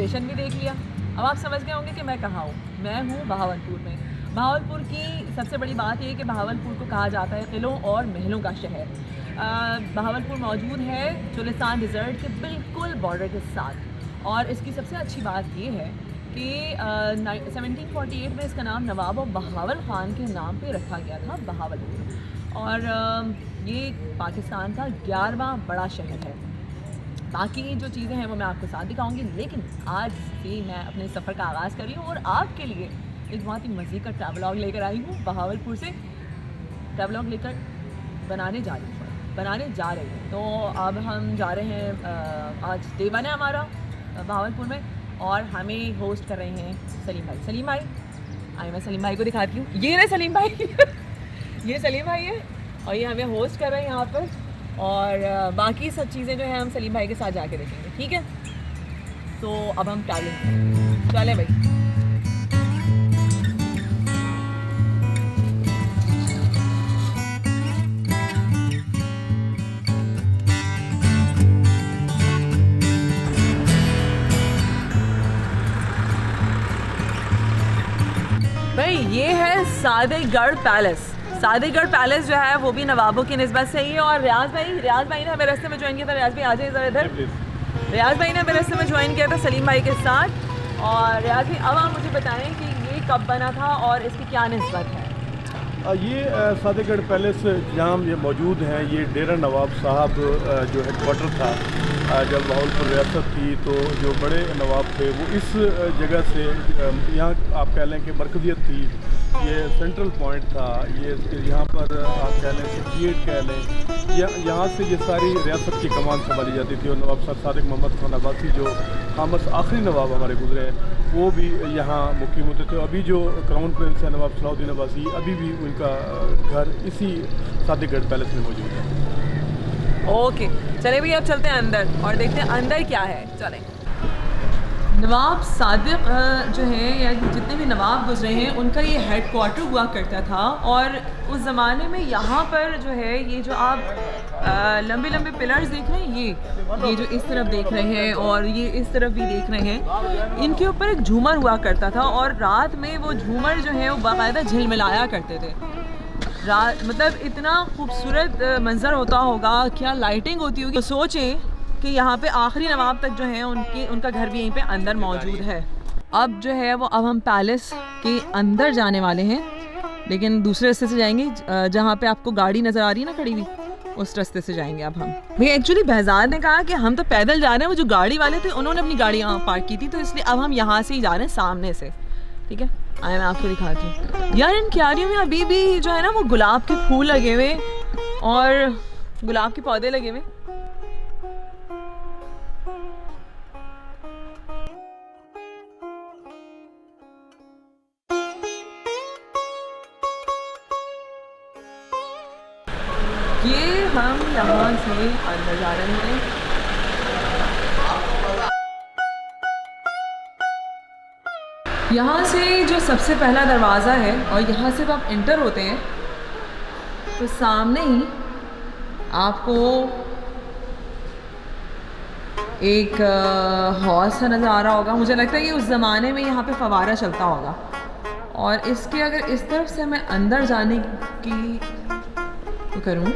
Station भी देख लिया। अब आप समझ गए होंगे कि मैं कहाँ हूँ। मैं हूँ बहावलपुर में। बहावलपुर की सबसे बड़ी बात ये है कि बहावलपुर को कहा जाता है किलों और महलों का शहर। बहावलपुर मौजूद है चुलिस्तान डिज़र्ट के बिल्कुल बॉर्डर के साथ। और इसकी सबसे अच्छी बात ये है कि 1748 में इसका नाम नवाब बहावल ख़ान के नाम पे रखा गया था, बहावलपुर। और ये पाकिस्तान का 11वां बड़ा शहर है। बाकी जो चीज़ें हैं वो मैं आपको साथ दिखाऊंगी, लेकिन आज से मैं अपने सफ़र का आगाज़ कर रही हूँ और आपके लिए एक बहुत ही मज़े का ट्रैवलॉग लेकर आई हूँ। बहावलपुर से ट्रैवलॉग लेकर बनाने जा रही हूँ। तो अब हम जा रहे हैं, आज डे 1 है हमारा बहावलपुर में, और हमें होस्ट कर रहे हैं सलीम भाई। आइए मैं सलीम भाई को दिखाती हूँ। ये रहे सलीम भाई ये सलीम भाई है और ये हमें होस्ट कर रहे हैं यहाँ पर। और बाकी सब चीज़ें जो हैं हम सलीम भाई के साथ जाके देखेंगे, ठीक है। तो अब हम ट्रैवलिंग चलें भाई। भाई ये है सादेगढ़ पैलेस। सादेगढ़ पैलेस जो है वो भी नवाबों की निस्बत से ही है। और रियाज भाई ने हमें रास्ते में ज्वाइन किया था। रियाज भाई आ जाइए ज़रा इधर। रियाज भाई ने हमें रास्ते में ज्वाइन किया था सलीम भाई के साथ। और रियाज भाई अब आप मुझे बताएं कि ये कब बना था और इसकी क्या निस्बत है। ये सादेगढ़ पैलेस जहाँ ये मौजूद हैं, ये डेरा नवाब साहब जो हेडक्वार्टर था जब बहावलपुर रियासत थी, तो जो बड़े नवाब थे वो इस जगह से, यहाँ आप कह लें कि मरकज़ियत थी, ये सेंट्रल पॉइंट था। ये यहाँ पर आप कह लें सिक्रिएट कह लें, यहाँ से ये सारी रियासत की कमान संभाली जाती थी। और नवाब साहब सादिक मोहम्मद खान अब्बासी जो खामस आखिरी नवाब हमारे गुजरे हैं, वो भी यहाँ मुकीम होते थे। अभी जो क्राउन प्रिंस है नवाब सलाहुद्दीन अब्बासी, अभी भी उनका घर इसी सादेगढ़ पैलेस में मौजूद है। ओके चले भैया, अब चलते हैं अंदर और देखते हैं अंदर क्या है। चलें। नवाब सादिक जो है या जितने भी नवाब गुजरे हैं उनका ये हेड क्वार्टर हुआ करता था। और उस ज़माने में यहाँ पर जो है ये जो आप लंबे लंबे पिलर्स देख रहे हैं, ये जो इस तरफ देख रहे हैं और ये इस तरफ भी देख रहे हैं, इनके ऊपर एक झूमर हुआ करता था। और रात में वो झूमर जो है वो बाकायदा झिलमिलाया करते थे। मतलब इतना खूबसूरत मंजर होता होगा, क्या लाइटिंग होती होगी। तो सोचें कि यहाँ पे आखिरी नवाब तक जो है उनका घर भी यहीं पे अंदर मौजूद है। अब जो है वो अब हम पैलेस के अंदर जाने वाले हैं, लेकिन दूसरे रास्ते से जाएंगे। जहाँ पे आपको गाड़ी नज़र आ रही है ना खड़ी हुई, उस रास्ते से जाएंगे अब हम। भैया एक्चुअली बहजाद ने कहा कि हम तो पैदल जा रहे हैं, वो जो गाड़ी वाले थे उन्होंने अपनी गाड़ी यहाँ पार्क की थी, तो इसलिए अब हम यहाँ से ही जा रहे हैं सामने से, ठीक है। आए मैं आपको दिखाती हूँ। यार इन क्यारियों में अभी भी जो है ना वो गुलाब के फूल लगे हुए और गुलाब के पौधे लगे हुए। ये हम यहाँ से अंदर जा रहे हैं। यहाँ से जो सबसे पहला दरवाज़ा है और यहाँ से जब आप इंटर होते हैं तो सामने ही आपको एक हौज सा नज़र आ रहा होगा। मुझे लगता है कि उस ज़माने में यहाँ पे फवारा चलता होगा। और इसके अगर इस तरफ से मैं अंदर जाने की तो करूँ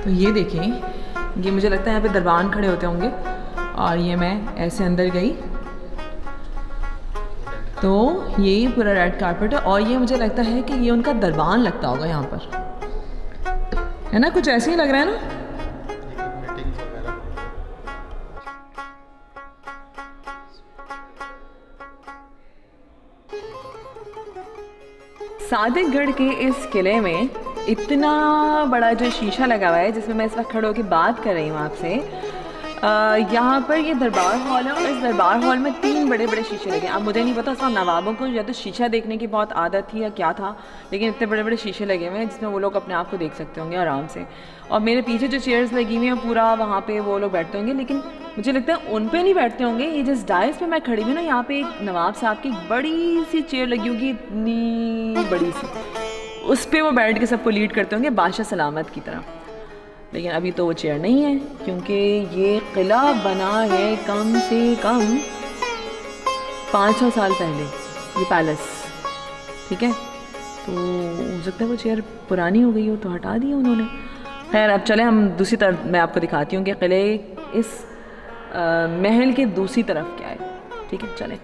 तो ये देखें, ये मुझे लगता है यहाँ पे दरबान खड़े होते होंगे। और ये मैं ऐसे अंदर गई तो यही पूरा रेड कारपेट है और ये मुझे लगता है कि ये उनका दरबान लगता होगा यहाँ पर, है ना? कुछ ऐसे ही लग रहा है ना। सादिकगढ़ के इस किले में इतना बड़ा जो शीशा लगा हुआ है जिसमें मैं इस वक्त खड़े होकर बात कर रही हूँ आपसे, यहाँ पर ये दरबार हॉल है और इस दरबार हॉल में 3 बड़े बड़े शीशे लगे। अब मुझे नहीं पता उस वक्त नवाबों को या तो शीशा देखने की बहुत आदत थी या क्या था, लेकिन इतने बड़े बड़े शीशे लगे हुए हैं जिसमें वो लोग अपने आप को देख सकते होंगे आराम से। और मेरे पीछे जो चेयर्स लगी हुई हैं पूरा वहाँ पे वो लोग बैठते होंगे, लेकिन मुझे लगता है उन पे नहीं बैठते होंगे। ये जिस डाइस पे मैं खड़ी हुई ना, यहाँ पे एक नवाब साहब की बड़ी सी चेयर लगी होगी, इतनी बड़ी सी, उस पर वो बैठ के सबको लीड करते होंगे बादशाह सलामत की तरह। लेकिन अभी तो वो चेयर नहीं है क्योंकि ये किला बना है कम से कम 500 साल पहले ये पैलेस, ठीक है। तो हो सकता है वो चेयर पुरानी हो गई हो तो हटा दी उन्होंने। खैर अब चले हम दूसरी तरफ, मैं आपको दिखाती हूँ कि किले इस महल के दूसरी तरफ क्या है, ठीक है चलें।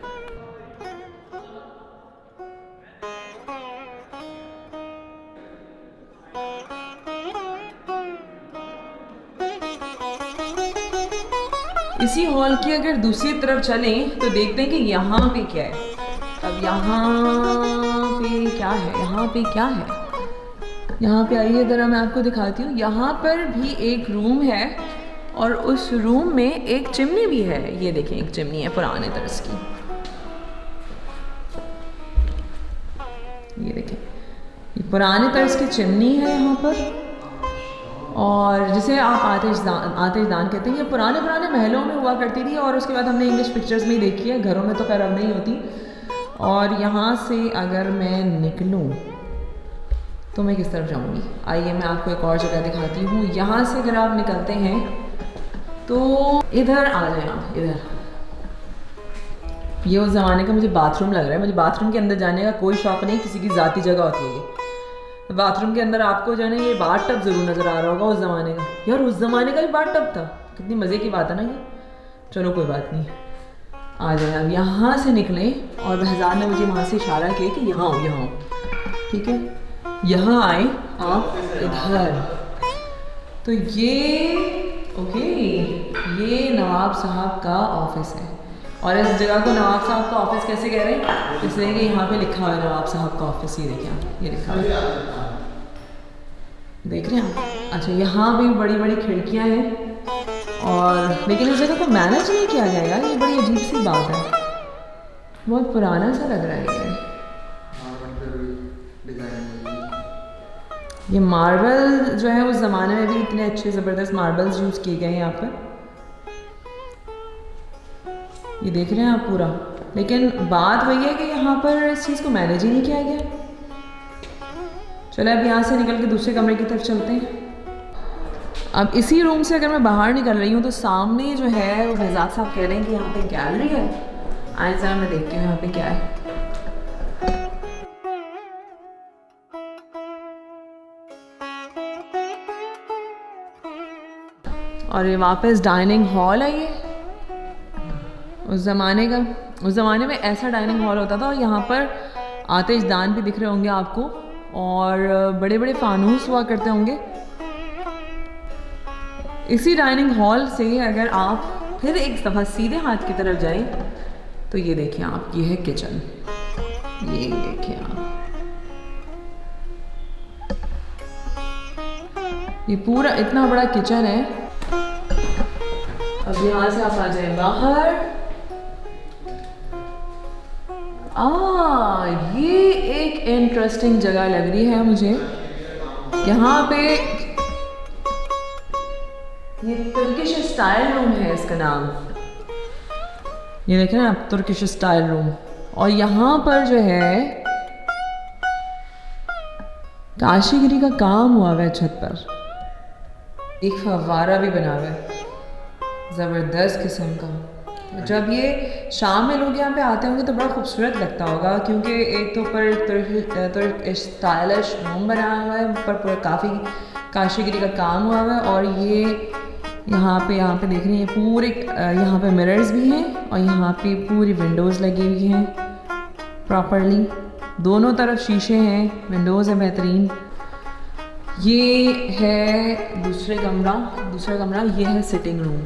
इसी हॉल की अगर दूसरी तरफ चलें तो देखते हैं कि यहाँ पे क्या है। अब यहाँ पे क्या है, यहाँ पे क्या है, यहाँ पे आइए ज़रा मैं आपको दिखाती हूँ। यहाँ पर भी एक रूम है और उस रूम में एक चिमनी भी है। ये देखें एक चिमनी है पुराने तर्ज की, ये देखें ये पुराने तर्ज की चिमनी है यहाँ पर। और जिसे आप आतिशदान कहते हैं। ये पुराने महलों में हुआ करती थी और उसके बाद हमने इंग्लिश पिक्चर्स में ही देखी है, घरों में तो खैर अब नहीं होती। और यहाँ से अगर मैं निकलूँ तो मैं किस तरफ जाऊँगी, आइए मैं आपको एक और जगह दिखाती हूँ। यहाँ से अगर आप निकलते हैं तो इधर आ जाए आप, इधर ये उस ज़माने का मुझे बाथरूम लग रहा है। मुझे बाथरूम के अंदर जाने का कोई शौक़ नहीं, किसी की ज़ाती जगह होती है ये। बाथरूम के अंदर आपको जो है ना ये बाथ टब ज़रूर नज़र आ रहा होगा उस ज़माने का। यार उस ज़माने का भी बाथ टब था, कितनी मज़े की बात है ना ये। चलो कोई बात नहीं, आ जाए अब यहाँ से निकलें। और बहजान ने मुझे वहाँ से इशारा किया कि यहाँ हो, यहाँ हो, ठीक है यहाँ आए आप इधर। तो ये ओके, ये नवाब साहब का ऑफिस है। और इस जगह को नवाब साहब का ऑफिस कैसे कह रहे हैं, इसलिए कि यहाँ पे लिखा हुआ है नवाब साहब का ऑफिस। ये देखिए आप, ये लिखा हुआ है, देख रहे हैं आप। अच्छा यहाँ भी बड़ी खिड़कियाँ हैं और लेकिन इस जगह को मैनेज नहीं किया गया यार, ये बड़ी अजीब सी बात है। बहुत पुराना सा लग रहा है ये मार्बल जो है उस ज़माने में भी इतने अच्छे ज़बरदस्त मार्बल्स यूज़ किए गए हैं यहाँ पर, ये देख रहे हैं आप पूरा। लेकिन बात वही है कि यहाँ पर इस चीज़ को मैनेज ही नहीं किया गया। चलो अब यहाँ से निकल के दूसरे कमरे की तरफ चलते हैं। अब इसी रूम से अगर मैं बाहर निकल रही हूँ तो सामने जो है वो फैजाद साहब कह रहे हैं कि यहाँ पे गैलरी है। आए ज़रा मैं देखती हूँ यहाँ पे क्या है। और ये वापस डाइनिंग हॉल है। ये उस ज़माने में ऐसा डाइनिंग हॉल होता था और यहाँ पर आतिशदान भी दिख रहे होंगे आपको और बड़े फानूस हुआ करते होंगे। इसी डाइनिंग हॉल से अगर आप फिर एक दफ़ा सीधे हाथ की तरफ जाएं तो ये देखिए आप, ये है किचन, ये देखिए आप, ये पूरा इतना बड़ा किचन है। अब यहाँ से आप आ जाए बाहर। ये एक इंटरेस्टिंग जगह लग रही है मुझे। यहाँ पे ये तुर्किश स्टाइल रूम है, इसका नाम ये देखें ना आप, तुर्किश स्टाइल रूम। और यहाँ पर जो है काशीगिरी का काम हुआ हुआ है छत पर, एक फव्वारा भी बना हुआ है ज़बरदस्त किस्म का। जब ये शाम में लोग यहाँ पे आते होंगे तो बड़ा खूबसूरत लगता होगा, क्योंकि एक तो ऊपर स्टाइलिश रूम बना हुआ है, ऊपर पूरा काफ़ी काशीगिरी का काम हुआ हुआ है। और ये यहाँ पे देख रहे हैं पूरे यहाँ पे मिरर्स भी हैं और यहाँ पे पूरी विंडोज़ लगी हुई हैं प्रॉपरली, दोनों तरफ शीशे हैं, विंडोज़ है बेहतरीन। ये है दूसरा कमरा, ये है सिटिंग रूम।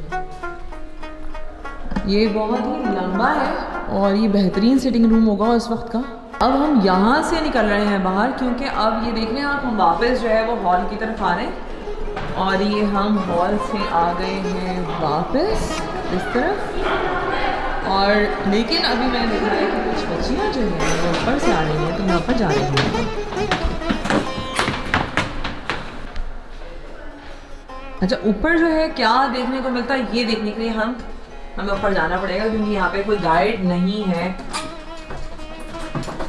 ये बहुत ही लंबा है और ये बेहतरीन सिटिंग रूम होगा उस वक्त का। अब हम यहाँ से निकल रहे हैं बाहर, क्योंकि अब ये देख रहे हैं आप, हम वापस जो है वो हॉल की तरफ आ रहे हैं। और ये हम हॉल से आ गए हैं वापस इस तरफ। और लेकिन अभी मैंने देखा है कि कुछ बच्चियाँ जो हैं वो ऊपर से आ रही हैं, तो मैं ऊपर जा रही हूँ। अच्छा ऊपर जो है क्या देखने को मिलता है, ये देखने के लिए हमें ऊपर जाना पड़ेगा, क्योंकि यहाँ पे कोई गाइड नहीं है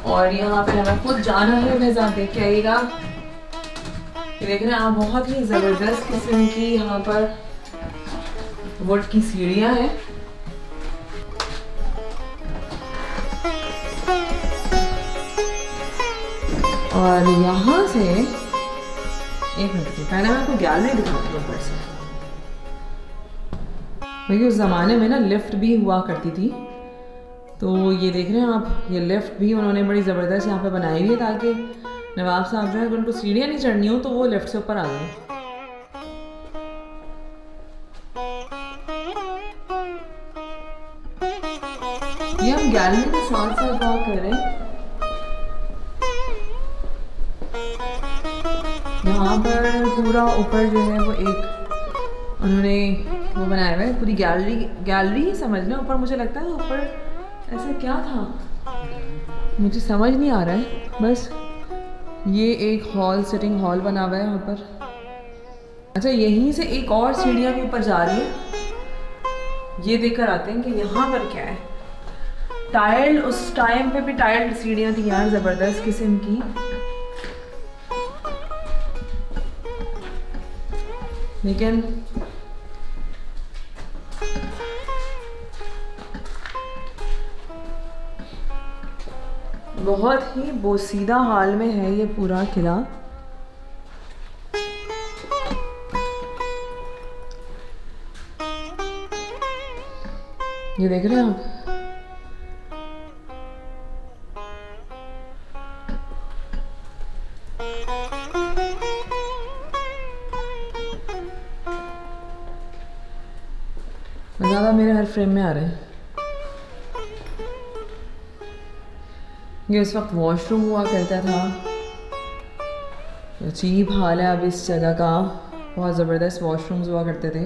और यहाँ पे हमें खुद जाना है। भैया देख के आइएगा, ये देख रहे हैं आप, बहुत ही ज़बरदस्त किस्म की यहाँ पर वुड की सीढ़ियाँ हैं। और यहाँ से एक मिनट की पहले मैं आपको गैलरी दिखाती हूँ ऊपर से। क्योंकि उस ज़माने में ना लिफ्ट भी हुआ करती थी, तो ये देख रहे हैं आप, ये लिफ्ट भी उन्होंने बड़ी ज़बरदस्त यहाँ पे बनाई हुई है ताकि नवाब साहब जो है अगर उनको सीढ़ियाँ नहीं चढ़नी हो तो वो लिफ्ट से ऊपर आ जाए। ये हम गैलरी के साथ साथ वॉक कर रहे हैं। यहाँ पर पूरा ऊपर जो है वो एक उन्होंने वो बनाया हुआ है, पूरी गैलरी ही समझ लें। ऊपर मुझे लगता है ऊपर ऐसा क्या था मुझे समझ नहीं आ रहा है। बस ये एक हॉल, सिटिंग हॉल बना हुआ है यहाँ पर। अच्छा, यहीं से एक और सीढ़ियाँ भी ऊपर जा रही है। ये देखकर आते हैं कि यहाँ पर क्या है। टाइल्ड, उस टाइम पे भी टाइल्ड सीढ़ियाँ थी यार, ज़बरदस्त किस्म की। लेकिन बहुत ही बोसीदा हाल में है ये पूरा किला। ये देख रहे हैं आप, ज़्यादा मेरे हर फ्रेम में आ रहे हैं। ये उस वक्त वॉशरूम हुआ करता था। अजीब हाल है अब इस जगह का, बहुत ज़बरदस्त वॉशरूम्स हुआ करते थे।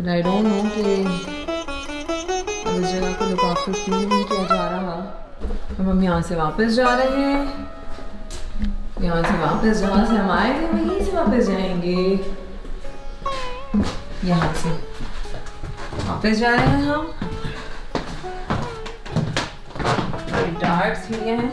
आई डोंट नो कि अब इस जगह को लुक आफ्टर क्यों नहीं किया जा रहा। अब हम यहाँ से वापस जा रहे हैं, यहाँ से वापस जहाँ से हम आए थे वहीं से वापस जाएंगे। यहाँ से वापस जा रहे हैं हम। डार्क सीढ़ियाँ हैं।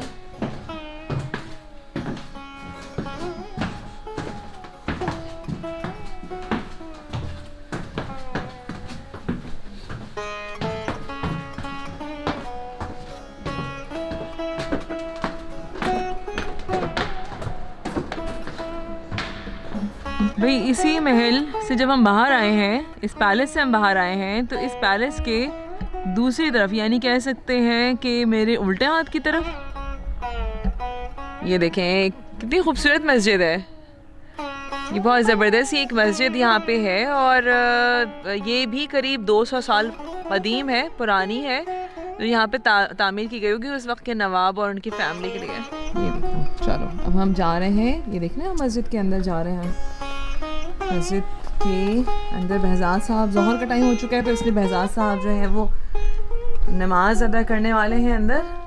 भाई इसी महल से जब हम बाहर आए हैं, इस पैलेस से हम बाहर आए हैं, तो इस पैलेस के दूसरी तरफ, यानी कह सकते हैं कि मेरे उल्टे हाथ की तरफ, ये देखें कितनी खूबसूरत मस्जिद है। ये बहुत ज़बरदस्त एक मस्जिद यहाँ पे है और ये भी करीब 200 साल कदीम है, पुरानी है। तो यहाँ पे तामीर की गई होगी उस वक्त के नवाब और उनकी फैमिली के लिए। ये देखो, चलो अब हम जा रहे हैं। ये देखना मस्जिद के अंदर जा रहे हैं। मस्जिद के अंदर बहजाद साहब, ज़ोहर का टाइम हो चुका है तो इसलिए बहजाद साहब जो है वो नमाज अदा करने वाले हैं अंदर।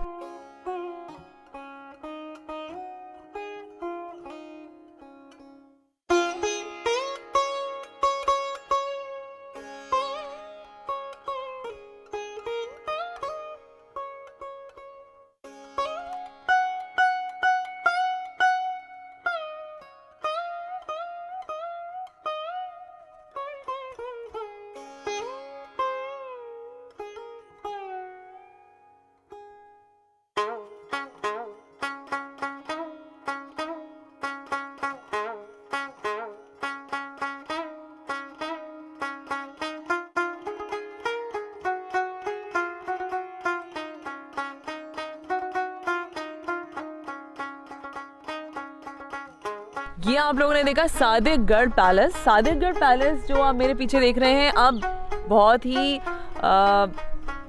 ये आप लोगों ने देखा सादिकगढ़ पैलेस। सादिकगढ़ पैलेस जो आप मेरे पीछे देख रहे हैं अब बहुत ही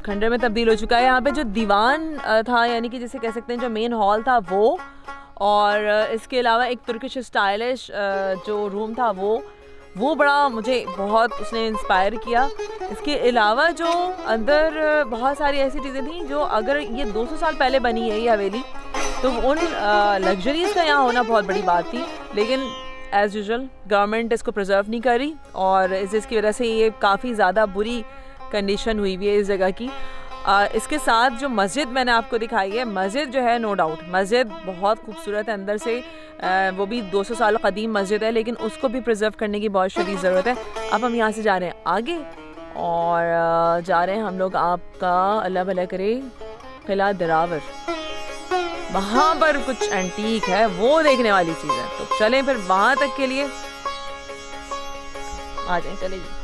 खंडर में तब्दील हो चुका है। यहाँ पे जो दीवान था, यानी कि जिसे कह सकते हैं जो मेन हॉल था वो, और इसके अलावा एक तुर्किश स्टाइलिश जो रूम था वो बड़ा मुझे बहुत उसने इंस्पायर किया। इसके अलावा जो अंदर बहुत सारी ऐसी चीज़ें थी जो अगर ये 200 साल पहले बनी है ये हवेली, तो उन लग्जरीज़ का यहाँ होना बहुत बड़ी बात थी। लेकिन एज़ यूजुअल गवर्नमेंट इसको प्रिजर्व नहीं करी और इसकी वजह से ये काफ़ी ज़्यादा बुरी कंडीशन हुई हुई है इस जगह की। इसके साथ जो मस्जिद मैंने आपको दिखाई है, मस्जिद जो है नो डाउट मस्जिद बहुत खूबसूरत है अंदर से। वो भी 200 साल कदीम मस्जिद है, लेकिन उसको भी प्रिजर्व करने की बहुत शदीद ज़रूरत है। अब हम यहाँ से जा रहे हैं आगे और जा रहे हैं हम लोग, आपका अल्लाह भला करे, किला दिरावर, वहाँ पर कुछ एंटीक है, वो देखने वाली चीज़ है। तो चलें फिर वहाँ तक के लिए, आ जाएं, चले जी।